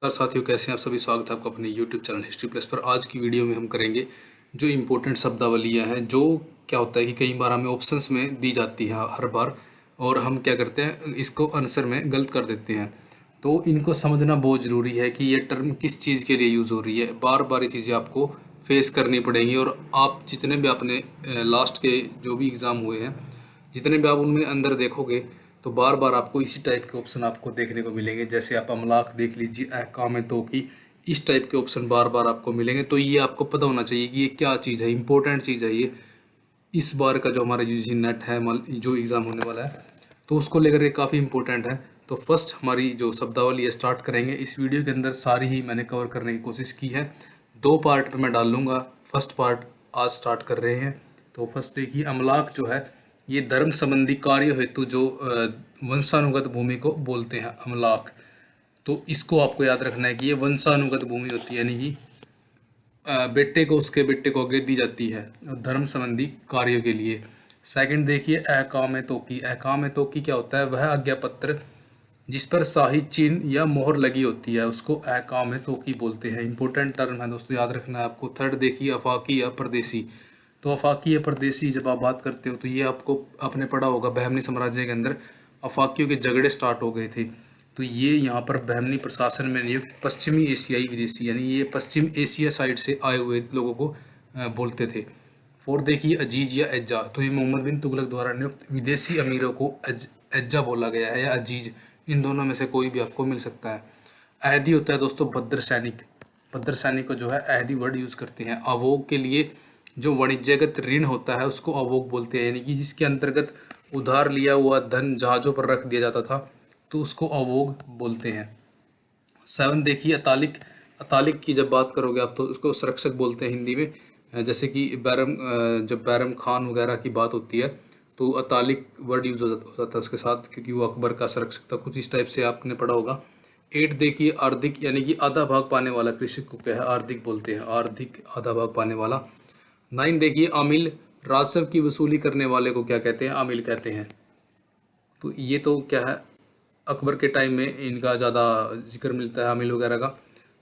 नमस्कार साथियों, कैसे हैं आप सभी। स्वागत है आपका अपने YouTube चैनल हिस्ट्री प्लस पर। आज की वीडियो में हम करेंगे जो इम्पोर्टेंट शब्दावलियाँ हैं, जो क्या होता है कि कई बार हमें ऑप्शंस में दी जाती है हर बार, और हम क्या करते हैं, इसको आंसर में गलत कर देते हैं। तो इनको समझना बहुत ज़रूरी है कि ये टर्म किस चीज़ के लिए यूज़ हो रही है। बार बार ये चीज़ें आपको फेस करनी पड़ेंगी, और आप जितने भी आपने लास्ट के जो भी एग्ज़ाम हुए हैं, जितने भी आप उनमें अंदर देखोगे तो बार बार आपको इसी टाइप के ऑप्शन आपको देखने को मिलेंगे। जैसे आप अमलाक देख लीजिए, अहकाम है तो की, इस टाइप के ऑप्शन बार बार आपको मिलेंगे। तो ये आपको पता होना चाहिए कि ये क्या चीज़ है, इंपॉर्टेंट चीज़ है ये। इस बार का जो हमारा यूजीसी नेट है, जो एग्ज़ाम होने वाला है, तो उसको लेकर ये काफ़ी इंपॉर्टेंट है। तो फर्स्ट हमारी जो शब्दावली है स्टार्ट करेंगे। इस वीडियो के अंदर सारी ही मैंने कवर करने की कोशिश की है। 2 पार्ट में डाल लूँगा। फर्स्ट पार्ट आज स्टार्ट कर रहे हैं। तो फर्स्ट देखिए, अमलाक जो है ये धर्म संबंधी कार्य हेतु जो वंशानुगत भूमि को बोलते हैं, अमलाक। तो इसको आपको याद रखना है कि ये वंशानुगत भूमि होती है, यानी कि बेटे को उसके बेटे को आगे दी जाती है धर्म संबंधी कार्यों के लिए। सेकंड देखिए, अहकाम तोकी। अहकाम तोकी क्या होता है? वह आज्ञा पत्र जिस पर शाही चिन्ह या मोहर लगी होती है, उसको अहकाम तोकी बोलते हैं। इंपॉर्टेंट टर्म है दोस्तों, याद रखना है आपको। थर्ड देखिए, अफाकी या परदेसी। तो अफाकी या परदेसी जब आप बात करते हो तो ये आपको आपने पढ़ा होगा, बहमनी साम्राज्य के अंदर अफाकियों के झगड़े स्टार्ट हो गए थे। तो ये यहाँ पर बहमनी प्रशासन में नियुक्त पश्चिमी एशियाई विदेशी, यानी ये पश्चिम एशिया साइड से आए हुए लोगों को बोलते थे। फोर्थ देखिए, अजीज या एज्जा। तो ये मोहम्मद बिन तुगलक द्वारा नियुक्त विदेशी अमीरों को एज्जा बोला गया है, या अजीज, इन दोनों में से कोई भी आपको मिल सकता है। अहदी होता है दोस्तों भद्र सैनिक। भद्र सैनिक को जो है अहदी वर्ड यूज़ करते हैं। अवोग के लिए जो वाणिज्यगत ऋण होता है उसको अवोग बोलते हैं, यानी कि जिसके अंतर्गत उधार लिया हुआ धन जहाज़ों पर रख दिया जाता था, तो उसको अवोग बोलते हैं। 7 देखिए, अतालिक। अतालिक की जब बात करोगे आप तो उसको संरक्षक बोलते हैं हिंदी में। जैसे कि जब बैरम खान वगैरह की बात होती है तो अतालिक वर्ड यूज हो जाता था उसके साथ, क्योंकि वो अकबर का संरक्षक था। कुछ इस टाइप से आपने पढ़ा होगा। 8 देखिए, आर्थिक, यानी कि आधा भाग पाने वाला कृषक को क्या है? आर्थिक बोलते हैं। आर्थिक, आधा भाग पाने वाला। 9 देखिए, आमिल। राजस्व की वसूली करने वाले को क्या कहते हैं? आमिल कहते हैं। तो ये तो क्या है, अकबर के टाइम में इनका ज़्यादा जिक्र मिलता है, आमिल वगैरह का।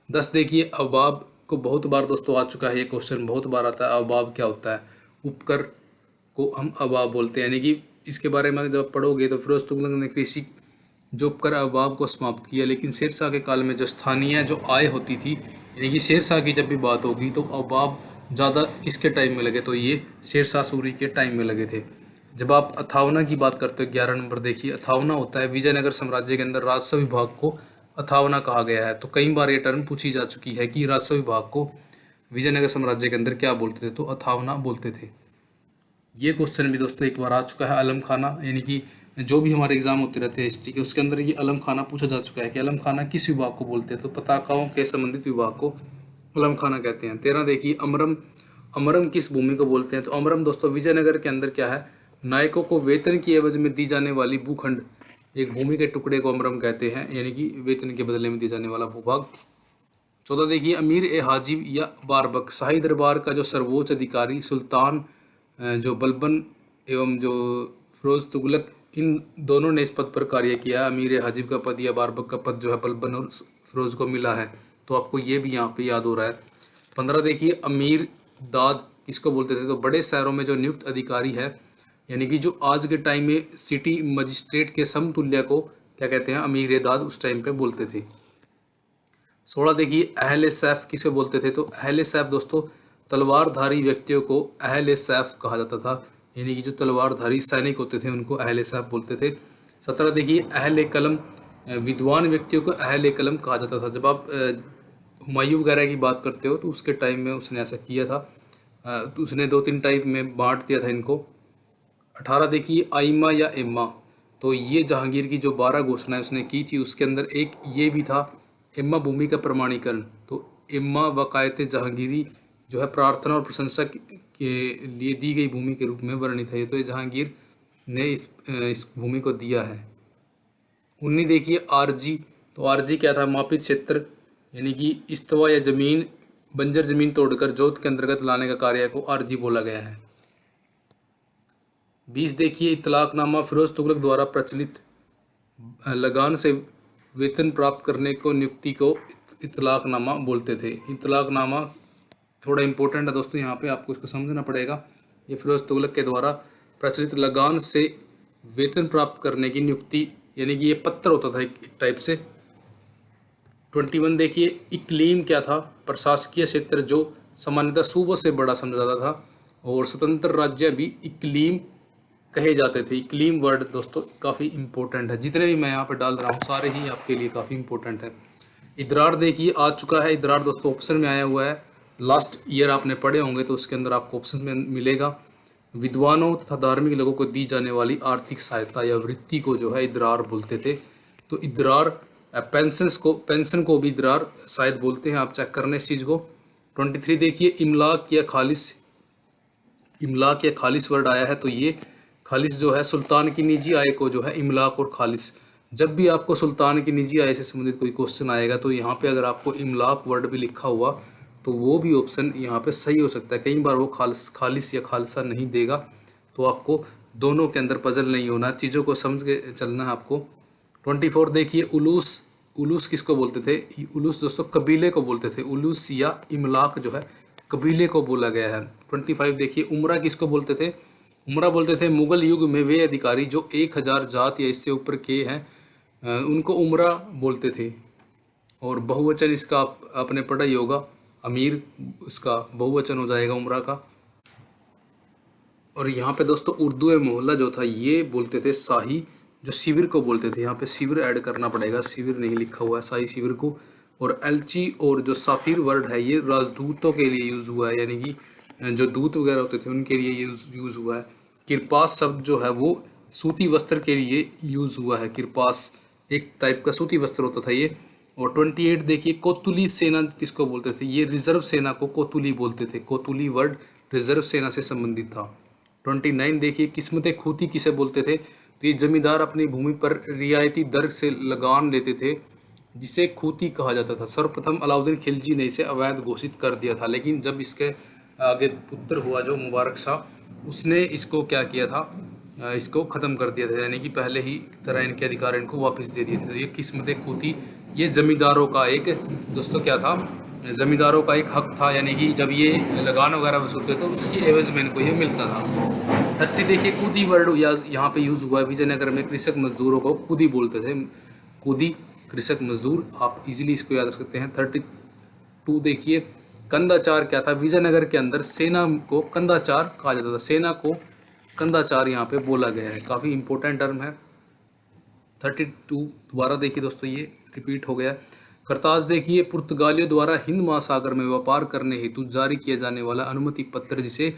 10 देखिए, अवबाब को बहुत बार दोस्तों आ चुका है, ये क्वेश्चन बहुत बार आता है। अवबाब क्या होता है? उपकर को हम अवबाब बोलते हैं, यानी कि इसके बारे में जब पढ़ोगे तो फिरोज तुगलक ने कृषि जो उपकर अवबाब को समाप्त किया। लेकिन शेरशाह के काल में जो स्थानीय जो आय होती थी, यानी कि शेरशाह की जब भी बात होगी तो अवबाब ज़्यादा किसके टाइम में लगे? तो ये शेरशाह सूरी के टाइम में लगे थे। जब आप अथावना की बात करते हो, 11 नंबर देखिए, अथावना होता है विजयनगर साम्राज्य के अंदर राजस्व विभाग को अथावना कहा गया है। तो कई बार ये टर्म पूछी जा चुकी है कि राजस्व विभाग को विजयनगर साम्राज्य के अंदर क्या बोलते थे? तो अथावना बोलते थे। ये क्वेश्चन भी दोस्तों एक बार आ चुका है। अलम खाना, यानी कि जो भी हमारे एग्जाम होते रहते हैं हिस्ट्री के, उसके अंदर ये अलम खाना पूछा जा चुका है कि अलम खाना किस विभाग को बोलते हैं? तो पताकाओं के संबंधित विभाग को अलम खाना कहते हैं। 13 देखिए, अमरम। अमरम किस भूमि को बोलते हैं? तो अमरम दोस्तों विजयनगर के अंदर क्या है, नायकों को वेतन की एवज में दी जाने वाली भूखंड, एक भूमि के टुकड़े को अमरम कहते हैं, यानी कि वेतन के बदले में दिए जाने वाला भूभाग। 14 देखिए, अमीर ए हाजिब या बारबक। शाही दरबार का जो सर्वोच्च अधिकारी सुल्तान जो बलबन एवं जो फिरोज तुगलक, इन दोनों ने इस पद पर कार्य किया। अमीर ए हाजिब का पद या बारबक का पद जो है बलबन और फिरोज को मिला है। तो आपको ये भी यहाँ पे याद हो रहा है। 15 देखिए, अमीर दाद किसको बोलते थे? तो बड़े शहरों में जो नियुक्त अधिकारी है, यानी कि जो आज के टाइम में सिटी मजिस्ट्रेट के समतुल्य को क्या कहते हैं? अमीर दाद उस टाइम पे बोलते थे। 16 देखिए, अहले सैफ किसे बोलते थे? तो अहले सैफ दोस्तों तलवारधारी व्यक्तियों को अहले सैफ कहा जाता था, यानी कि जो तलवारधारी सैनिक होते थे उनको अहले सैफ बोलते थे। 17 देखिए, अहले कलम। विद्वान व्यक्तियों को अहले कलम कहा जाता था। जब आप हुमायूं वगैरह की बात करते हो तो उसके टाइम में उसने ऐसा किया था। तो उसने 2-3 टाइप में बांट दिया था इनको। 18 देखिए, आइमा या इम्मा। तो ये जहांगीर की जो 12 घोषणाएं उसने की थी, उसके अंदर एक ये भी था, इम्मा भूमि का प्रमाणीकरण। तो इम्मा वकायत जहांगीरी जो है प्रार्थना और प्रशंसा के लिए दी गई भूमि के रूप में वर्णित है। तो ये जहांगीर ने इस भूमि को दिया है। 19 देखिए, आरजी। तो आरजी क्या था? मापित क्षेत्र, यानी कि इस्तवा या जमीन, बंजर जमीन तोड़कर जोत के अंतर्गत लाने का कार्य को आरजी बोला गया है। 20 देखिए, इतलाकनामा। फिरोज तुगलक द्वारा प्रचलित लगान से वेतन प्राप्त करने को नियुक्ति को इतलाकनामा बोलते थे। इतलाकनामा थोड़ा इंपॉर्टेंट है दोस्तों, यहाँ पे आपको इसको समझना पड़ेगा। ये फिरोज तुगलक के द्वारा प्रचलित लगान से वेतन प्राप्त करने की नियुक्ति, यानी कि ये पत्र होता था एक टाइप से। 21 देखिए, इक्लीम क्या था? प्रशासकीय क्षेत्र जो सामान्यतः सूबों से बड़ा समझा जाता था, और स्वतंत्र राज्य भी इक्लीम कहे जाते थे। इक्लीम वर्ड दोस्तों काफ़ी इंपॉर्टेंट है, जितने भी मैं यहाँ पर डाल रहा हूँ सारे ही आपके लिए काफ़ी इंपॉर्टेंट है। इदरार देखिए आ चुका है। इदरार दोस्तों ऑप्शन में आया हुआ है, लास्ट ईयर आपने पढ़े होंगे तो उसके अंदर आपको ऑप्शन में मिलेगा। विद्वानों तथा धार्मिक लोगों को दी जाने वाली आर्थिक सहायता या वृत्ति को जो है इदरार बोलते थे। तो इदरार पेंशन को भी इदरार शायद बोलते हैं, आप चेक करना इस चीज़ को। 23 देखिए, इमलाक या खालिस वर्ड आया है। तो ये खालिस जो है सुल्तान की निजी आय को जो है इमलाक और खालिस, जब भी आपको सुल्तान की निजी आय से संबंधित कोई क्वेश्चन आएगा तो यहाँ पे अगर आपको इमलाक वर्ड भी लिखा हुआ तो वो भी ऑप्शन यहाँ पे सही हो सकता है। कई बार वो खालिस या खालसा नहीं देगा, तो आपको दोनों के अंदर पजल नहीं होना, चीज़ों को समझ के चलना है आपको। 24 देखिए, उलूस किसको बोलते थे? उलूस दोस्तों कबीले को बोलते थे। उलूस या इमलाक जो है कबीले को बोला गया है। 25 देखिए, उमरा किसको बोलते थे? उमरा बोलते थे मुगल युग में वे अधिकारी जो 1000 जात या इससे ऊपर के हैं, उनको उमरा बोलते थे। और बहुवचन इसका आपने पढ़ा ही होगा, अमीर, इसका बहुवचन हो जाएगा उमरा का। और यहाँ पे दोस्तों उर्दू मोहल्ला जो था ये बोलते थे शाही, जो शिविर को बोलते थे। यहाँ पे शिविर ऐड करना पड़ेगा, शिविर नहीं लिखा हुआ है, शाही शिविर को। और एलची और जो साफिर वर्ड है ये राजदूतों के लिए यूज़ हुआ है, यानी कि जो दूत वगैरह होते थे उनके लिए यूज़ हुआ है। किरपास शब्द जो है वो सूती वस्त्र के लिए यूज़ हुआ है। किरपास एक टाइप का सूती वस्त्र होता था ये। और 28 देखिए, कोतुली सेना किसको बोलते थे? ये रिजर्व सेना को कोतुली बोलते थे। कोतुली वर्ड रिजर्व सेना से संबंधित था। 29 देखिए, किस्मत खूती किसे बोलते थे? तो ये जमींदार अपनी भूमि पर रियायती दर से लगान लेते थे, जिसे खूती कहा जाता था। सर्वप्रथम अलाउद्दीन खिलजी ने इसे अवैध घोषित कर दिया था, लेकिन जब इसके आगे पुत्र हुआ जो मुबारक शाह, उसने इसको क्या किया था, इसको ख़त्म कर दिया था, यानी कि पहले ही तरह इनके अधिकार इनको वापस दे दिए थे। तो ये किस्मत खूती ये ज़मींदारों का एक दोस्तों क्या था, ज़मींदारों का एक हक था, यानी कि जब ये लगान वगैरह वसूलते तो उसकी एवज में इनको ये मिलता था। 30 देखिए, कूदी वर्ड यहाँ पे यूज़ हुआ है। विजयनगर में कृषक मजदूरों को कूदी बोलते थे। कूदी कृषक मजदूर, आप इजीली इसको याद रख सकते हैं। 32 देखिए, कंदाचार क्या था? विजयनगर के अंदर सेना को कंदाचार कहा जाता था। सेना को कंदाचार यहाँ पे बोला गया है, काफ़ी इंपॉर्टेंट टर्म है। 32 दोबारा देखिए दोस्तों, ये रिपीट हो गया। करताज देखिए, पुर्तगालियों द्वारा हिंद महासागर में व्यापार करने हेतु जारी किया जाने वाला अनुमति पत्र, जिसे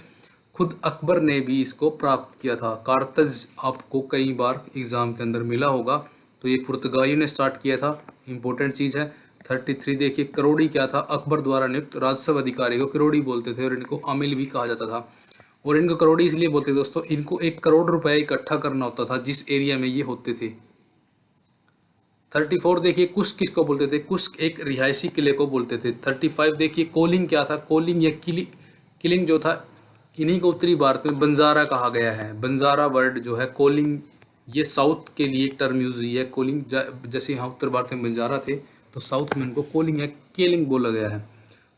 खुद अकबर ने भी इसको प्राप्त किया था। कारतज आपको कई बार एग्जाम के अंदर मिला होगा, तो ये पुर्तगालियों ने स्टार्ट किया था, इंपॉर्टेंट चीज़ है। 33 देखिए, करोड़ी क्या था? अकबर द्वारा नियुक्त राजस्व अधिकारी को करोड़ी बोलते थे, और इनको आमिल भी कहा जाता था। और इनको करोड़ी इसलिए बोलते थे दोस्तों, इनको 1 करोड़ रुपए इकट्ठा करना होता था जिस एरिया में ये होते थे। 34 देखिए, कुश्क किसको बोलते थे? कुश्क एक रिहायशी किले को बोलते थे। 35 देखिए, कोलिंग क्या था? कोलिंग या किलिंग जो था, इन्हीं को उत्तरी भारत में बंजारा कहा गया है। बंजारा वर्ड जो है कोलिंग, ये साउथ के लिए एक टर्म यूज हुई है। कोलिंग जैसे यहाँ उत्तर भारत में बंजारा थे, तो साउथ में इनको कोलिंग या केलिंग बोला गया है।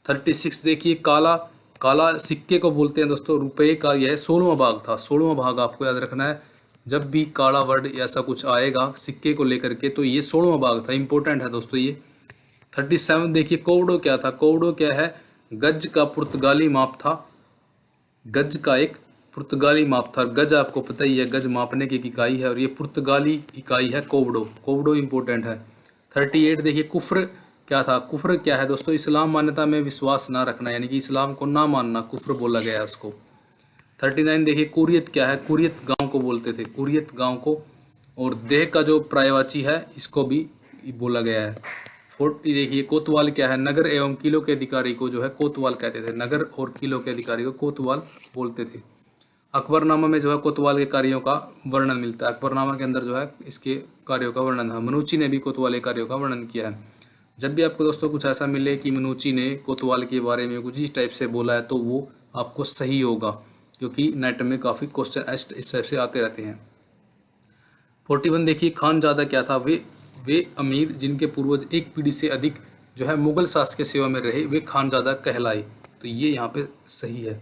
36 देखिए, काला सिक्के को बोलते हैं दोस्तों। रुपए का यह 16वां भाग था। 16वां भाग आपको याद रखना है, जब भी काला वर्ड ऐसा कुछ आएगा सिक्के को लेकर के, तो ये 16वां भाग था, इंपॉर्टेंट है दोस्तों ये। 37 देखिए, कोवड़ो क्या था? कोवड़ो क्या है? गज का पुर्तगाली माप था। गज का एक पुर्तगाली माप था। गज आपको पता ही है, गज मापने की एक इकाई है, और ये पुर्तगाली इकाई है कोवड़ो। कोवड़ो इंपॉर्टेंट है। 38 देखिए, कुफ्र क्या था? कुफ्र क्या है दोस्तों? इस्लाम मान्यता में विश्वास ना रखना, यानी कि इस्लाम को ना मानना, कुफ्र बोला गया है उसको। 39 देखिए, कुरियत क्या है? कुरियत गांव को बोलते थे, कुरियत गांव को। और देह का जो पर्यायवाची है इसको भी बोला गया है। 40 देखिए, कोतवाल क्या है? नगर एवं किलो के अधिकारी को जो है कोतवाल कहते थे। नगर और किलो के अधिकारी को कोतवाल बोलते थे। अकबरनामा में जो है कोतवाल के कार्यों का वर्णन मिलता है। अकबरनामा के अंदर जो है इसके कार्यों का वर्णन है। मनुची ने भी कोतवाल के कार्यों का वर्णन किया है। जब भी आपको दोस्तों कुछ ऐसा मिले कि मनुची ने कोतवाल के बारे में कुछ इस टाइप से बोला है, तो वो आपको सही होगा, क्योंकि नेट में काफ़ी क्वेश्चन इस टाइप से आते रहते हैं। 41 देखिए, खानजादा क्या था? वे अमीर जिनके पूर्वज एक पीढ़ी से अधिक जो है मुगल शासक की सेवा में रहे वे खानजादा कहलाए। तो ये यहाँ पे सही है।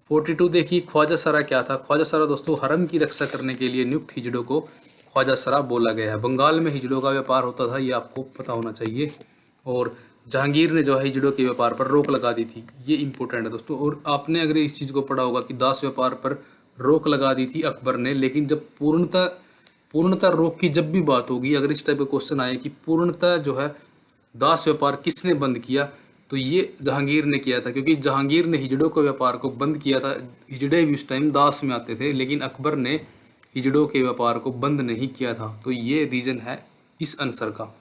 42 देखिए ख्वाजा सरा क्या था। ख्वाजा सरा दोस्तों हरम की रक्षा करने के लिए नियुक्त हिजड़ों को ख्वाजा सरा बोला गया है। बंगाल में हिजड़ों का व्यापार होता था, ये आपको पता होना चाहिए। और जहांगीर ने जो है हिजड़ों के व्यापार पर रोक लगा दी थी, ये इंपॉर्टेंट है दोस्तों। और आपने अगर इस चीज़ को पढ़ा होगा कि दास व्यापार पर रोक लगा दी थी अकबर ने, लेकिन जब पूर्णतः रोक की जब भी बात होगी, अगर इस टाइप का क्वेश्चन आए कि पूर्णतः जो है दास व्यापार किसने बंद किया, तो ये जहांगीर ने किया था, क्योंकि जहांगीर ने हिजड़ों के व्यापार को बंद किया था। हिजड़े भी उस टाइम दास में आते थे, लेकिन अकबर ने हिजड़ों के व्यापार को बंद नहीं किया था। तो ये रीज़न है इस आंसर का।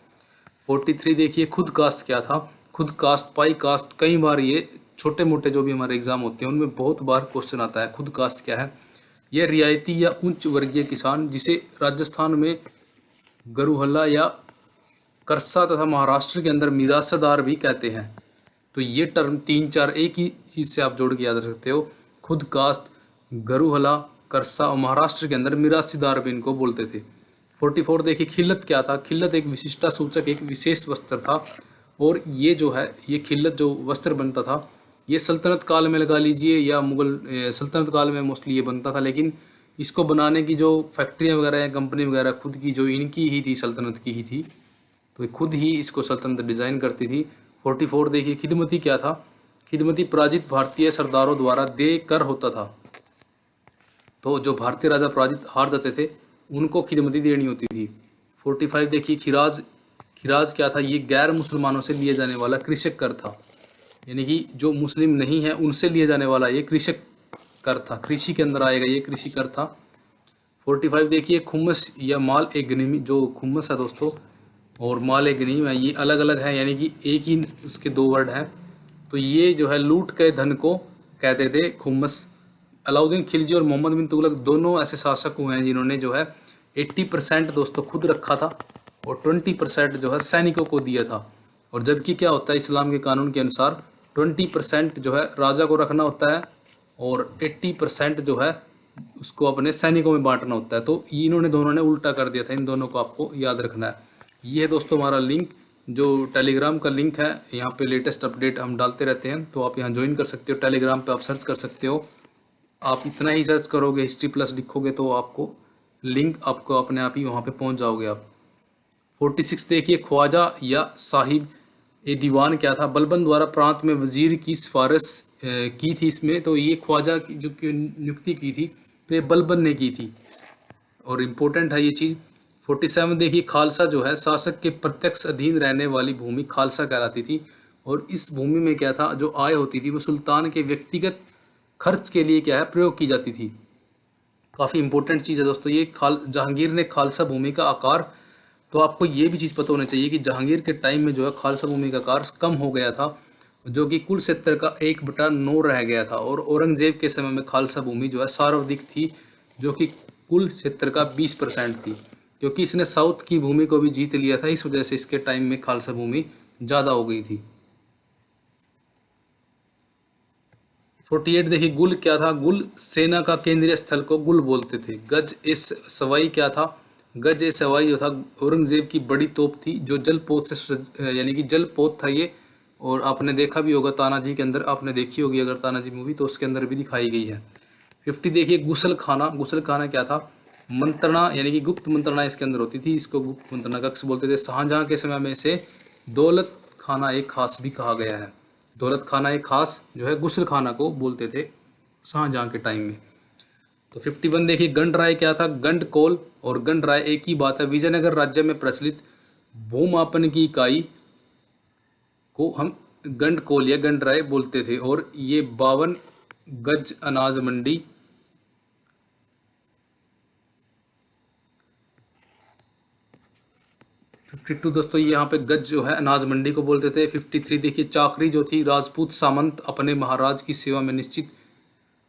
43 देखिए खुद कास्ट क्या था। खुद कास्ट, पाई कास्ट, कई बार ये छोटे मोटे जो भी हमारे एग्जाम होते हैं उनमें बहुत बार क्वेश्चन आता है। खुद कास्ट क्या है? यह रियायती या उच्च वर्गीय किसान, जिसे राजस्थान में गरुहल्ला या करसा तथा महाराष्ट्र के अंदर मिरासदार भी कहते हैं। तो ये टर्म 3-4 एक ही चीज़ से आप जोड़ के याद रख सकते हो। खुद कास्ट, गरुहला, करसा और महाराष्ट्र के अंदर मिरासीदार भी इनको बोलते थे। 44 देखिए खिल्लत क्या था। खिल्लत एक विशिष्टता सूचक एक विशेष वस्त्र था। और ये जो है ये खिल्लत जो वस्त्र बनता था ये सल्तनत काल में लगा लीजिए या मुगल सल्तनत काल में मोस्टली ये बनता था, लेकिन इसको बनाने की जो फैक्ट्रियाँ वगैरह या कंपनी वगैरह खुद की जो इनकी ही थी, सल्तनत की ही थी, तो खुद ही इसको सल्तनत डिज़ाइन करती थी। 44 देखिए खिदमती क्या था। खिदमती पराजित भारतीय सरदारों द्वारा दे कर होता था। तो जो भारतीय राजा पराजित हार जाते थे उनको खिदमती देनी होती थी। 45 देखिए खिराज। खिराज क्या था? ये गैर मुसलमानों से लिए जाने वाला कृषक कर था, यानी कि जो मुस्लिम नहीं है उनसे लिए जाने वाला ये कृषक कर था, कृषि के अंदर आएगा, ये कृषि कर था। 45 देखिए खुम्मस या माल ए गनीम। जो खुम्मस है दोस्तों और माल ए गनीम है, ये अलग अलग है, यानी कि एक ही उसके दो वर्ड हैं। तो ये जो है लूट के धन को कहते थे खुम्मस। अलाउद्दीन खिलजी और मोहम्मद बिन तुगलक दोनों ऐसे शासक हुए हैं जिन्होंने जो है 80% दोस्तों खुद रखा था और 20% जो है सैनिकों को दिया था। और जबकि क्या होता है इस्लाम के कानून के अनुसार 20% जो है राजा को रखना होता है और 80% जो है उसको अपने सैनिकों में बांटना होता है। तो इन्होंने दोनों ने उल्टा कर दिया था, इन दोनों को आपको याद रखना है। ये है दोस्तों हमारा लिंक, जो टेलीग्राम का लिंक है, यहाँ पे लेटेस्ट अपडेट हम डालते रहते हैं, तो आप यहाँ ज्वाइन कर सकते हो। टेलीग्राम पे आप सर्च कर सकते हो, आप इतना ही सर्च करोगे हिस्ट्री प्लस लिखोगे तो आपको लिंक आपको अपने आप ही वहाँ पे पहुँच जाओगे आप। 46 देखिए ख्वाजा या साहिब ए दीवान क्या था। बलबन द्वारा प्रांत में वजीर की सिफारिश की थी इसमें, तो ये ख्वाजा की जो नियुक्ति की थी तो ये बलबन ने की थी और इम्पोर्टेंट है ये चीज़। 47 देखिए खालसा जो है शासक के प्रत्यक्ष अधीन रहने वाली भूमि खालसा कहलाती थी। और इस भूमि में क्या था, जो आय होती थी वो सुल्तान के व्यक्तिगत खर्च के लिए क्या है प्रयोग की जाती थी। काफ़ी इंपॉर्टेंट चीज़ है दोस्तों ये। जहांगीर ने खालसा भूमि का आकार, तो आपको ये भी चीज़ पता होनी चाहिए कि जहांगीर के टाइम में जो है खालसा भूमि का आकार कम हो गया था, जो कि कुल क्षेत्र का 1/9 रह गया था। और औरंगजेब के समय में खालसा भूमि जो है सर्वाधिक थी, जो कि कुल क्षेत्र का 20% थी, क्योंकि इसने साउथ की भूमि को भी जीत लिया था, इस वजह से इसके टाइम में खालसा भूमि ज़्यादा हो गई थी। 48 देखिए गुल क्या था। गुल सेना का केंद्रीय स्थल को गुल बोलते थे। गज ए सवाई क्या था। गज ए सवाई जो था औरंगजेब की बड़ी तोप थी, जो जलपोत से यानी कि जलपोत था ये। और आपने देखा भी होगा तानाजी के अंदर, आपने देखी होगी अगर तानाजी मूवी, तो उसके अंदर भी दिखाई गई है। 50 देखिए गुसल खाना। गुसल खाना क्या था। मंत्रणा यानी कि गुप्त मंत्रणा इसके अंदर होती थी, इसको गुप्त मंत्रणा कक्ष बोलते थे। शाहजहाँ के समय में इसे दौलत खाना एक खास भी कहा गया है। दौलत खाना एक खास जो है गुसल खाना को बोलते थे शाहजहाँ के टाइम में। तो 51 देखिए गंडराय क्या था। गंडकोल और गंडराय एक ही बात है। विजयनगर राज्य में प्रचलित भूमापन की इकाई को हम गंडकोल या गंडराय बोलते थे। और ये 52 गज अनाज मंडी 52 दोस्तों ये यहाँ पे गज जो है अनाज मंडी को बोलते थे। 53 देखिए चाकरी जो थी। राजपूत सामंत अपने महाराज की सेवा में निश्चित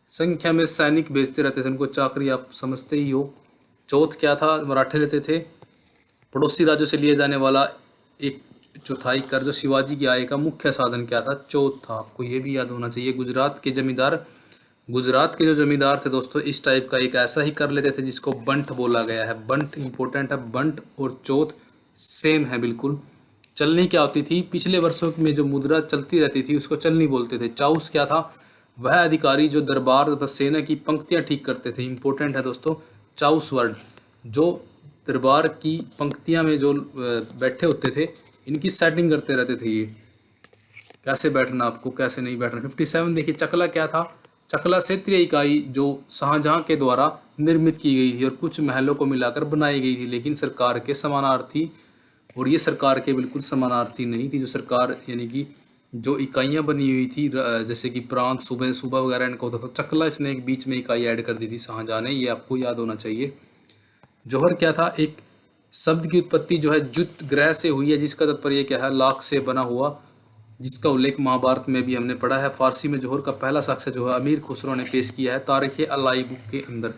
संख्या में सैनिक भेजते रहते थे, उनको चाकरी आप समझते ही हो। चौथ क्या था। मराठे लेते थे। पड़ोसी राज्यों से लिए जाने वाला एक चौथाई कर जो शिवाजी की आय का मुख्य साधन क्या था, चौथ था। आपको ये भी याद होना चाहिए। गुजरात के जो जमींदार थे दोस्तों इस टाइप का एक ऐसा ही कर लेते थे जिसको बंट बोला गया है। बंट इंपॉर्टेंट है। बंट और चौथ सेम है बिल्कुल। चलनी क्या होती थी, पिछले वर्षों में जो मुद्रा चलती रहती थी उसको चलनी बोलते थे। चाउस क्या था, वह अधिकारी जो दरबार तथा सेना की पंक्तियां ठीक करते थे। इंपॉर्टेंट है दोस्तों चाउस वर्ड, जो दरबार की पंक्तियां में जो बैठे होते थे, इनकी सेटिंग करते रहते थे ये, कैसे बैठना आपको, कैसे नहीं बैठना। 57 देखिए चकला क्या था, चकला क्षेत्रीय इकाई जो शाहजहां के द्वारा निर्मित की गई थी और कुछ महलों को मिलाकर बनाई गई थी, लेकिन सरकार के समानार्थी, और ये सरकार के बिल्कुल समानार्थी नहीं थी। जो सरकार यानी कि जो इकाइयाँ बनी हुई थी जैसे कि प्रांत, सूबे सूबा वगैरह इनका होता था, चकला इसने एक बीच में इकाई ऐड कर दी थी शाहजहां ने, ये आपको याद होना चाहिए। जौहर क्या था, एक शब्द की उत्पत्ति जो है जुत ग्रह से हुई है, जिसका तात्पर्य क्या है, लाख से बना हुआ, जिसका उल्लेख महाभारत में भी हमने पढ़ा है। फारसी में जौहर का पहला साक्ष्य जो है अमीर खुसरो ने पेश किया है तारीख अलाई बुक के अंदर,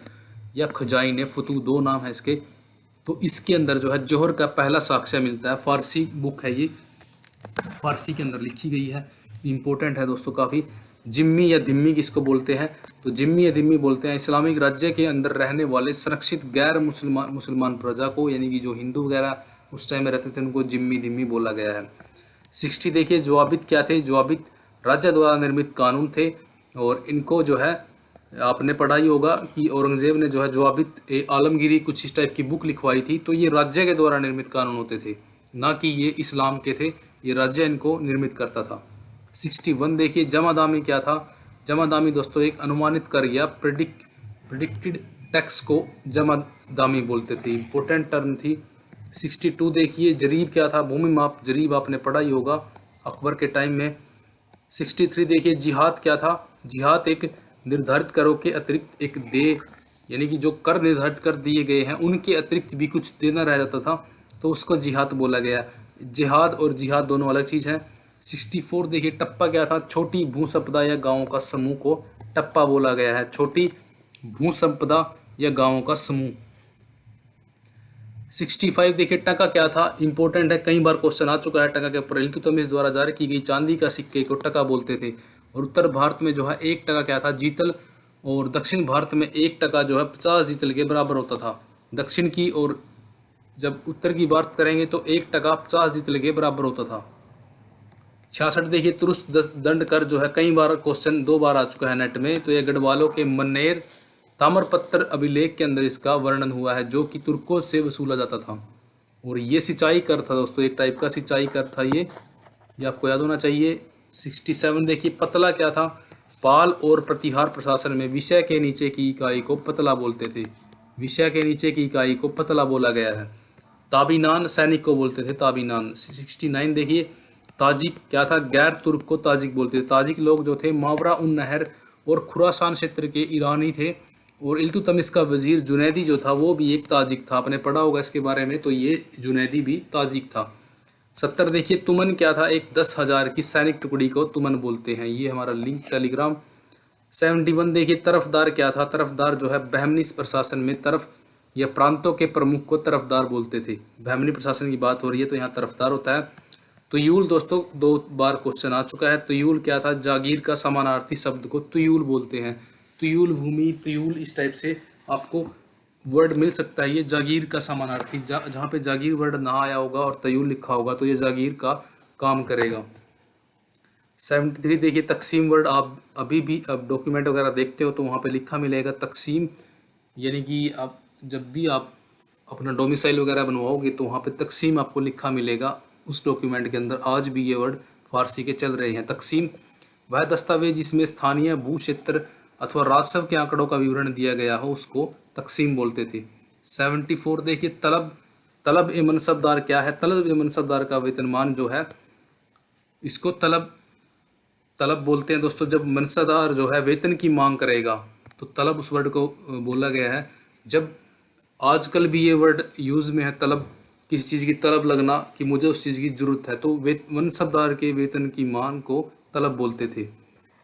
या खजाइन फतू, दो नाम है इसके। तो इसके अंदर जो है जौहर का पहला साक्ष्य मिलता है, फारसी बुक है ये, फारसी के अंदर लिखी गई है। इंपॉर्टेंट है दोस्तों काफ़ी। जिम्मी या धिम्मी किसको बोलते हैं, तो जिम्मी या धिम्मी बोलते हैं इस्लामिक राज्य के अंदर रहने वाले संरक्षित गैर मुसलमान प्रजा को, यानी कि जो हिंदू वगैरह उस टाइम में रहते थे उनको जिम्मी धिम्मी बोला गया है। 60 देखिए जवाबित क्या थे, जवाबित राज्य द्वारा निर्मित कानून थे, और इनको जो है आपने पढ़ा ही होगा कि औरंगजेब ने जो है जवाबित आलमगीरी कुछ इस टाइप की बुक लिखवाई थी, तो ये राज्य के द्वारा निर्मित कानून होते थे, ना कि ये इस्लाम के थे, ये राज्य इनको निर्मित करता था। 61 देखिए जमादामी क्या था, जमादामी दोस्तों एक अनुमानित कर या प्रिडिक्टेड टैक्स को जमादामी बोलते थे, इंपॉर्टेंट टर्म थी। 62 देखिए जरीब क्या था, भूमि माप, जरीब आपने पढ़ा ही होगा अकबर के टाइम में। 63 देखिए जिहाद क्या था, जिहाद एक निर्धारित करों के अतिरिक्त एक देय, यानी कि जो कर निर्धारित कर दिए गए हैं उनके अतिरिक्त भी कुछ देना रह जाता था, तो उसको जिहाद बोला गया। जिहाद और जिहाद दोनों अलग चीज़ हैं। 64 देखिए टप्पा क्या था, छोटी भूसंपदा या गाँवों का समूह को टप्पा बोला गया है, छोटी भूसंपदा या गाँवों का समूह। 65 देखिए टका क्या था, इंपॉर्टेंट है, कई बार क्वेश्चन आ चुका है टका के ऊपर। इल्तुतमिश द्वारा जारी की गई चांदी का सिक्के को टका बोलते थे। और उत्तर भारत में जो है 1 टका क्या था, जीतल, और दक्षिण भारत में 1 टका जो है 50 जीतल के बराबर होता था दक्षिण की, और जब उत्तर की बात करेंगे तो 1 टका 50 जीतल के बराबर होता था। 66 देखिए तुरुस्त दंड कर जो है, कई बार क्वेश्चन 2 बार आ चुका है नेट में, तो यह गढ़वालों के मन्नेर ताम्रपत्र अभिलेख के अंदर इसका वर्णन हुआ है, जो कि तुर्कों से वसूला जाता था। और ये सिंचाई कर था दोस्तों, एक टाइप का सिंचाई कर था ये आपको याद होना चाहिए। 67 देखिए पतला क्या था, पाल और प्रतिहार प्रशासन में विषय के नीचे की इकाई को पतला बोलते थे, विषय के नीचे की इकाई को पतला बोला गया है। ताबीनान सैनिक को बोलते थे, ताबीनान। 69 देखिए ताजिक क्या था, गैर तुर्क को ताजिक बोलते थे। ताजिक लोग जो थे मावरा उन नहर और खुरासान क्षेत्र के ईरानी थे, और इल्तुतमिश का वजीर जुनैदी जो था वो भी एक ताजिक था, आपने पढ़ा होगा इसके बारे में, तो ये जुनैदी भी ताजिक था। 70 देखिए तुमन क्या था, एक 10,000 की सैनिक टुकड़ी को तुमन बोलते हैं, ये हमारा लिंक टेलीग्राम। 71 देखिए तरफदार क्या था, तरफदार जो है बहमनी प्रशासन में तरफ या प्रांतों के प्रमुख को तरफदार बोलते थे। बहमनी प्रशासन की बात हो रही है तो यहाँ तरफदार होता है। तुयूल दोस्तों 2 बार क्वेश्चन आ चुका है, तुयूल क्या था, जागीर का समानार्थी शब्द को तुयूल बोलते हैं। तुयूल भूमि, तुयूल, इस टाइप से आपको वर्ड मिल सकता है। ये जागीर का समानार्थी, जहाँ पे जागीर वर्ड ना आया होगा और तयूल लिखा होगा तो ये जागीर का काम करेगा। 73 देखिए तकसीम वर्ड, आप अभी भी अब डॉक्यूमेंट वगैरह देखते हो तो वहाँ पे लिखा मिलेगा तकसीम, यानी कि आप जब भी आप अपना डोमिसाइल वगैरह बनवाओगे तो वहाँ पे तकसीम आपको लिखा मिलेगा उस डॉक्यूमेंट के अंदर। आज भी ये वर्ड फारसी के चल रहे हैं। तकसीम वह दस्तावेज जिसमें स्थानीय भू क्षेत्र अथवा राजस्व के आंकड़ों का विवरण दिया गया हो उसको तकसीम बोलते थे। 74 देखिए तलब, तलब ए मनसबदार क्या है, तलब ए मनसबदार का वेतनमान जो है इसको तलब बोलते हैं दोस्तों। जब मनसबदार जो है वेतन की मांग करेगा तो तलब उस वर्ड को बोला गया है। जब आजकल भी ये वर्ड यूज़ में है, तलब, किसी चीज़ की तलब लगना कि मुझे उस चीज़ की ज़रूरत है, तो मनसबदार के वेतन की मांग को तलब बोलते थे।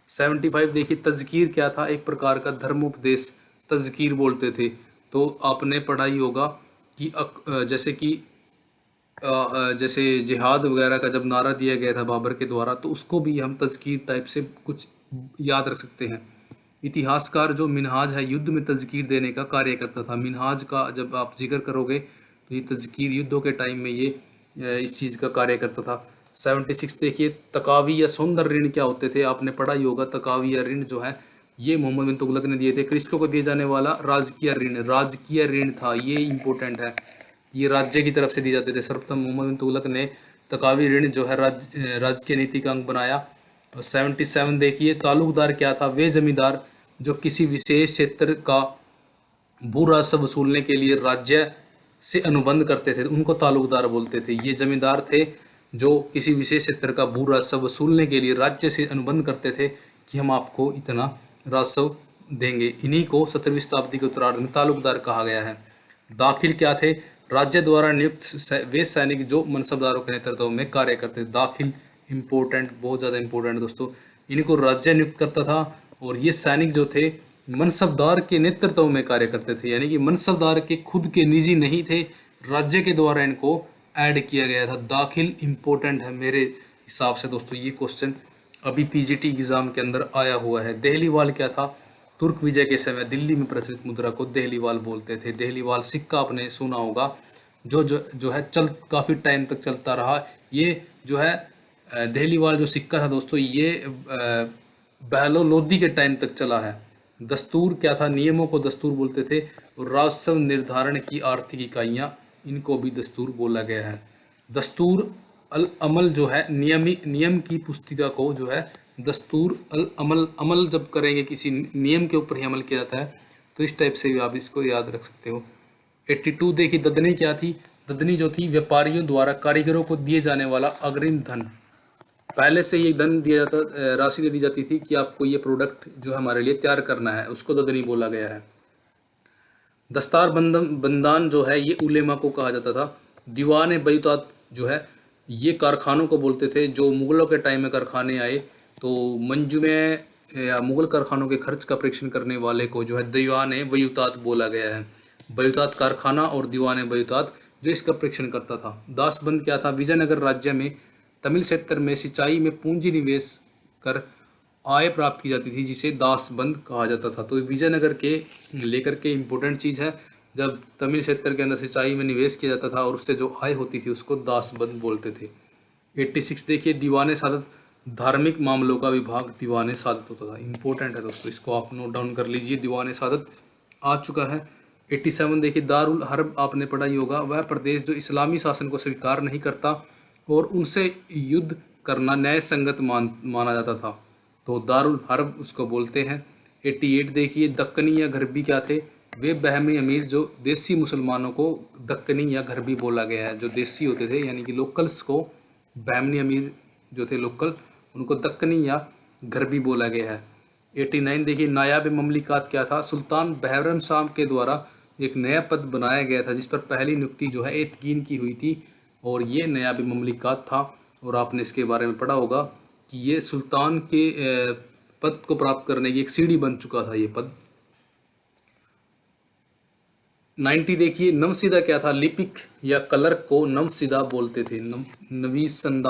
75 देखिए तज़कीर क्या था, एक प्रकार का धर्मोपदेश, तज़कीर बोलते थे। तो आपने पढ़ा ही होगा कि जैसे जिहाद वगैरह का जब नारा दिया गया था बाबर के द्वारा, तो उसको भी हम तज़कीर टाइप से कुछ याद रख सकते हैं। इतिहासकार जो मिनहाज है युद्ध में तज़कीर देने का कार्य करता था। मिनहाज का जब आप जिक्र करोगे तो ये तज़कीर युद्धों के टाइम में ये इस चीज़ का कार्य करता था। 76 देखिए, तकावी या सौंदर्य ऋण क्या होते थे, आपने पढ़ा ही होगा। तकावी या ऋण जो है ये मोहम्मद बिन तुगलक ने दिए थे। कृषकों को दिए जाने वाला राजकीय ऋण था, ये इंपॉर्टेंट है। ये राज्य की तरफ से दिए जाते थे। सर्वप्रथम मोहम्मद बिन तुगलक ने तकावी ऋण जो है राजकीय नीति का अंग बनाया। और 77 देखिए, तालुकदार क्या था, वे जमींदार जो किसी विशेष क्षेत्र का भू राजस्व वसूलने के लिए राज्य से अनुबंध करते थे, उनको तालुकदार बोलते थे। ये जमींदार थे जो किसी विशेष क्षेत्र का भू राजस्व वसूलने के लिए राज्य से अनुबंध करते थे कि हम आपको इतना राजस्व देंगे। इन्हीं को 17वीं शताब्दी के उत्तरार्ध में तालुकदार कहा गया है। दाखिल क्या थे, राज्य द्वारा नियुक्त वे सैनिक जो मनसबदारों के नेतृत्व में कार्य करते थे। दाखिल इम्पोर्टेंट, बहुत ज़्यादा इम्पोर्टेंट दोस्तों। इनको राज्य नियुक्त करता था और ये सैनिक जो थे मनसबदार के नेतृत्व में कार्य करते थे, यानी कि मनसबदार के खुद के निजी नहीं थे, राज्य के द्वारा इनको ऐड किया गया था। दाखिल इम्पोर्टेंट है मेरे हिसाब से दोस्तों। ये क्वेश्चन अभी पीजीटी एग्जाम के अंदर आया हुआ है। देहलीवाल क्या था, तुर्क विजय के समय दिल्ली में प्रचलित मुद्रा को देहलीवाल बोलते थे। देहलीवाल सिक्का आपने सुना होगा, जो है काफ़ी टाइम तक चलता रहा। ये जो है देहलीवाल जो सिक्का था दोस्तों, ये बहलो लोदी के टाइम तक चला है। दस्तूर क्या था, नियमों को दस्तूर बोलते थे। और राजस्व निर्धारण की आर्थिक इकाइयाँ, इनको भी दस्तूर बोला गया है। दस्तूर अल अमल जो है नियम की पुस्तिका को जो है दस्तूर अल अमल जब करेंगे, किसी नियम के ऊपर ही अमल किया जाता है, तो इस टाइप से भी आप इसको याद रख सकते हो। 82 देखिए, ददनी क्या थी, ददनी जो थी व्यापारियों द्वारा कारीगरों को दिए जाने वाला अग्रिम धन। पहले से ये धन दिया जाता, राशि दे दी जाती थी कि आपको ये प्रोडक्ट जो हमारे लिए तैयार करना है, उसको ददनी बोला गया है। दस्तार बंदान जो है ये उलेमा को कहा जाता था। दीवान बैतात जो है ये कारखानों को बोलते थे। जो मुगलों के टाइम में कारखाने आए तो मंजूमे या मुगल कारखानों के खर्च का परीक्षण करने वाले को जो है दीवान बैतात बोला गया है। बैतात कारखाना और दीवान बैतात जो इसका परीक्षण करता था। दासबंद क्या था, विजयनगर राज्य में तमिल क्षेत्र में सिंचाई में पूंजी निवेश कर आय प्राप्त की जाती थी, जिसे दासबंद कहा जाता था। तो विजयनगर के लेकर के इम्पोर्टेंट चीज़ है, जब तमिल क्षेत्र के अंदर सिंचाई में निवेश किया जाता था और उससे जो आय होती थी उसको दासबंद बोलते थे। 86 देखिए, दीवाने सादत, धार्मिक मामलों का विभाग दीवाने सादत होता था। इम्पोर्टेंट है दोस्तों, इसको आप नोट डाउन कर लीजिए, दीवाने सादत आ चुका है। 87 देखिए, दारुल हर्ब आपने पढ़ा ही होगा, वह प्रदेश जो इस्लामी शासन को स्वीकार नहीं करता और उनसे युद्ध करना न्याय संगत माना जाता था, तो दारुल हर्ब उसको बोलते हैं। 88 देखिए, दक्कनी या घरबी क्या थे, वे बहमी अमीर जो देसी मुसलमानों को दक्कनी या घरबी बोला गया है। जो देसी होते थे यानी कि लोकल्स को, बहमनी अमीर जो थे लोकल, उनको दक्कनी या घरबी बोला गया है। 89 देखिए, नायाब ममलिकात क्या था, सुल्तान बहरम शाह के द्वारा एक नया पद बनाया गया था जिस पर पहली नियुक्ति जो है एतकीन की हुई थी, और ये नायाब ममलिकात था। और आपने इसके बारे में पढ़ा होगा कि ये सुल्तान के पद को प्राप्त करने की एक सीढ़ी बन चुका था ये पद। 90 देखिए, नवसिदा क्या था, लिपिक या क्लर्क को नवसिदा बोलते थे, नवीसंदा।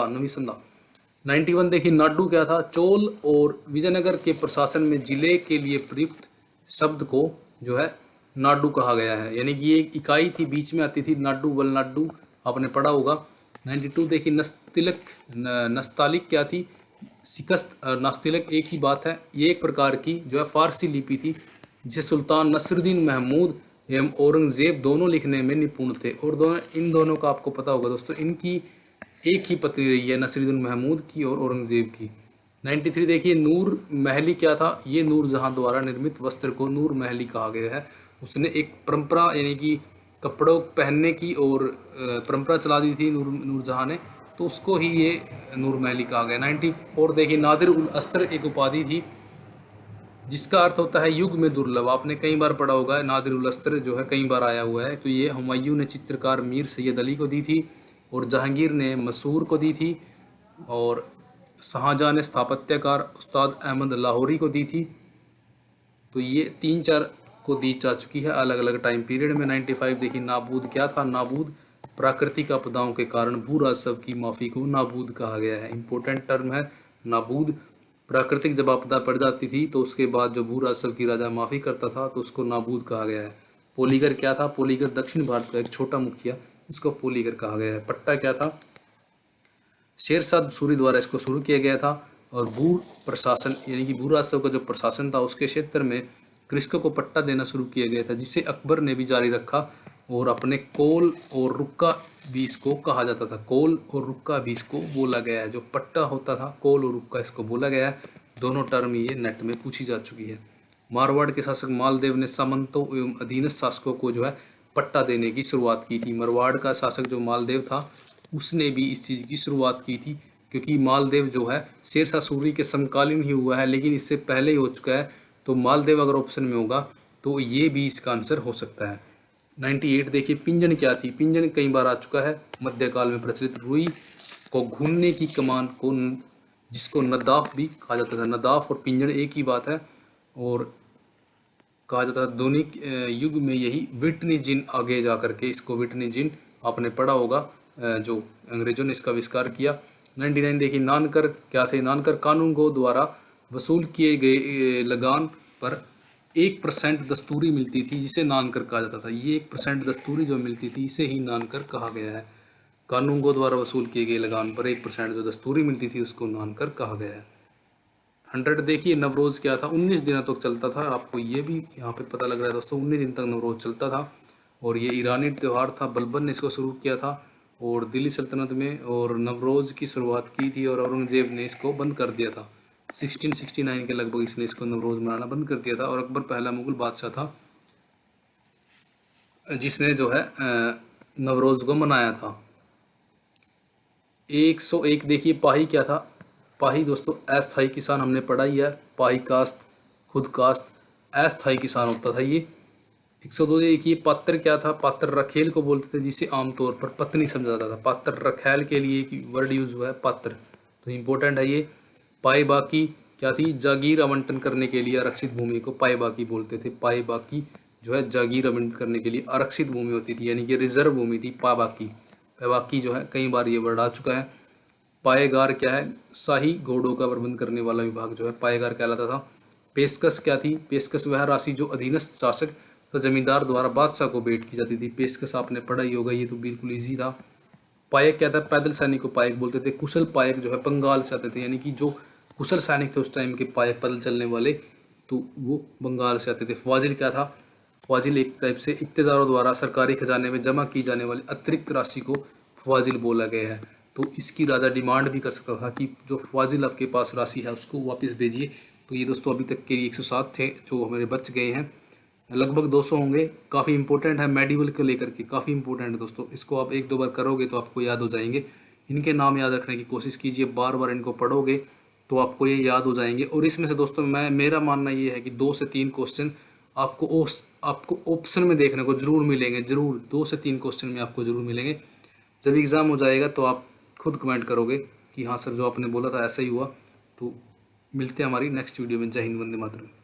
91 देखिए, नाडू क्या था, चोल और विजयनगर के प्रशासन में जिले के लिए प्रयुक्त शब्द को जो है नाडू कहा गया है, यानी कि ये एक इकाई थी, बीच में आती थी, नाडू वलनाडू, आपने पढ़ा होगा। 92 देखिए, नस्तालिक क्या थी, शिकस्त और नास्तिलक एक ही बात है। ये एक प्रकार की जो है फारसी लिपि थी जिसे सुल्तान नसरुद्दीन महमूद एवं औरंगजेब दोनों लिखने में निपुण थे। और इन दोनों का आपको पता होगा दोस्तों, इनकी एक ही पत्नी रही है, नसरुद्दीन महमूद की और औरंगजेब की। 93 देखिए, नूर महली क्या था, ये नूरजहां द्वारा निर्मित वस्त्र को नूर महली कहा गया है। उसने एक परंपरा यानी कि कपड़ों पहनने की और परंपरा चला दी थी नूरजहां ने, तो उसको ही ये नूर महली कहा गया। 94 देखिए, नादिर उल अस्त्र एक उपाधि थी जिसका अर्थ होता है युग में दुर्लभ। आपने कई बार पढ़ा होगा, नादिर उल अस्त्र जो है कई बार आया हुआ है। तो ये हुमायूं ने चित्रकार मीर सैयद अली को दी थी और जहांगीर ने मसूर को दी थी और शाहजहां ने स्थापत्यकार उस्ताद अहमद लाहौरी को दी थी। तो ये 3-4 को दी जा चुकी है अलग अलग टाइम पीरियड में। 95 देखिए, नाबूद क्या था, नाबूद प्राकृतिक आपदाओं के कारण भू राजस्व की माफ़ी को नाबूद कहा गया है। इंपॉर्टेंट टर्म है नाबूद। प्राकृतिक जब आपदा पड़ जाती थी तो उसके बाद जो भू राजस्व की राजा माफ़ी करता था तो उसको नाबूद कहा गया है। पोलीगर क्या था, पोलीगर दक्षिण भारत का एक छोटा मुखिया इसको पोलीगर कहा गया है। पट्टा क्या था? शेरशाह सूरी द्वारा इसको शुरू किया गया था और बूर प्रशासन यानी कि बूर राजवंश का जो प्रशासन था उसके क्षेत्र में कृषकों को पट्टा देना शुरू किया गया था, जिसे अकबर ने भी जारी रखा और अपने कोल और रुक्का भी इसको कहा जाता था। कोल और रुक्का भी इसको बोला गया है। जो पट्टा होता था कोल और रुक्का इसको बोला गया है। दोनों टर्म ये नेट में पूछी जा चुकी है। मारवाड़ के शासक मालदेव ने सामंतों एवं अधीनस्थ शासकों को जो है पट्टा देने की शुरुआत की थी। मारवाड़ का शासक जो मालदेव था उसने भी इस चीज़ की शुरुआत की थी, क्योंकि मालदेव जो है शेरशाह सूरी के समकालीन ही हुआ है, लेकिन इससे पहले ही हो चुका है। तो मालदेव अगर ऑप्शन में होगा तो ये भी इसका आंसर हो सकता है। 98 देखिए, पिंजन क्या थी? पिंजन कई बार आ चुका है। मध्यकाल में प्रचलित रुई को घूमने की कमान को जिसको नदाफ भी कहा जाता था। नदाफ और पिंजन एक ही बात है और कहा जाता है आधुनिक युग में यही विटनी जिन आगे जा करके इसको विटनी जिन आपने पढ़ा होगा, जो अंग्रेजों ने इसका आविष्कार किया। 99 देखिए, नानकर क्या थे? नानकर कानूनगो द्वारा वसूल किए गए लगान पर 1% दस्तूरी मिलती थी, जिसे नानकर कहा जाता था। ये 1% दस्तूरी जो मिलती थी इसे ही नानकर कहा गया है। कानूनगो द्वारा वसूल किए गए लगान पर 1% जो दस्तूरी मिलती थी उसको नानकर कहा गया है। 100 देखिए, नवरोज क्या था? 19 दिनों तक चलता था। आपको ये भी यहाँ पे पता लग रहा है दोस्तों, 19 दिन तक नवरोज चलता था और ये ईरानी त्यौहार था। बलबन ने इसको शुरू किया था और दिल्ली सल्तनत में, और नवरोज की शुरुआत की थी और औरंगजेब ने इसको बंद कर दिया था। 1669 के लगभग इसने इसको नवरोज मनाना बंद कर दिया था और अकबर पहला मुगल बादशाह था जिसने जो है नवरोज को मनाया था। 101 देखिए, पाही क्या था? पाही दोस्तों अस्थाई किसान, हमने पढ़ा ही है। पाही काश्त, खुद काश्त, अस्थाई किसान होता था ये। 102 देखिए, पात्र क्या था? पात्र रखेल को बोलते थे, जिसे आमतौर पर पत्नी समझा जाता था। पात्र रखेल के लिए एक वर्ड यूज हुआ है पात्र, तो इम्पोर्टेंट है ये। पाए बाकी क्या थी? जागीर आवंटन करने के लिए आरक्षित भूमि को पाए बाकी बोलते थे। पाए बाकी जो है जागीर आवंटन करने के लिए आरक्षित भूमि होती थी, यानी कि रिजर्व भूमि थी पा बाकी। पा बाकी जो है कई बार ये वर्ड आ चुका है। पाएगार क्या है? शाही घोड़ों का प्रबंध करने वाला विभाग जो है पाएगार कहलाता था। पेशकश क्या थी? पेशकश वह राशि जो अधीनस्थ शासक तो जमींदार द्वारा बादशाह को भेंट की जाती थी। पेशकश आपने पढ़ा ही होगा, ये तो बिल्कुल ईजी था। पायक क्या था? पैदल सैनिक को पायक बोलते थे। कुशल पायक जो है बंगाल से आते थे, यानी कि जो कुशल सैनिक थे उस टाइम के पायक पैदल चलने वाले, तो वो बंगाल से आते थे। फाजिल क्या था? फाजिल एक टाइप से इक्तेदारों द्वारा सरकारी खजाने में जमा की जाने वाली अतिरिक्त राशि को फाजिल बोला गया है। तो इसकी राजा डिमांड भी कर सकता था कि जो फाजिल आपके पास राशि है उसको वापस भेजिए। तो ये दोस्तों अभी तक के 107 थे जो हमारे बच गए हैं, लगभग 200 होंगे। काफ़ी इंपॉर्टेंट है, मेडिवल को लेकर के काफ़ी इंपॉर्टेंट है दोस्तों। इसको आप 1-2 बार करोगे तो आपको याद हो जाएंगे। इनके नाम याद रखने की कोशिश कीजिए, बार बार इनको पढ़ोगे तो आपको ये याद हो जाएंगे। और इसमें से दोस्तों मेरा मानना ये है कि 2 से 3 क्वेश्चन आपको ऑप्शन में देखने को जरूर मिलेंगे। जरूर 2 से 3 क्वेश्चन में आपको जरूर मिलेंगे। जब एग्ज़ाम हो जाएगा तो आप खुद कमेंट करोगे कि हाँ सर जो आपने बोला था ऐसा ही हुआ। तो मिलते हैं हमारी नेक्स्ट वीडियो में। जय हिंद, वंदे मातरम।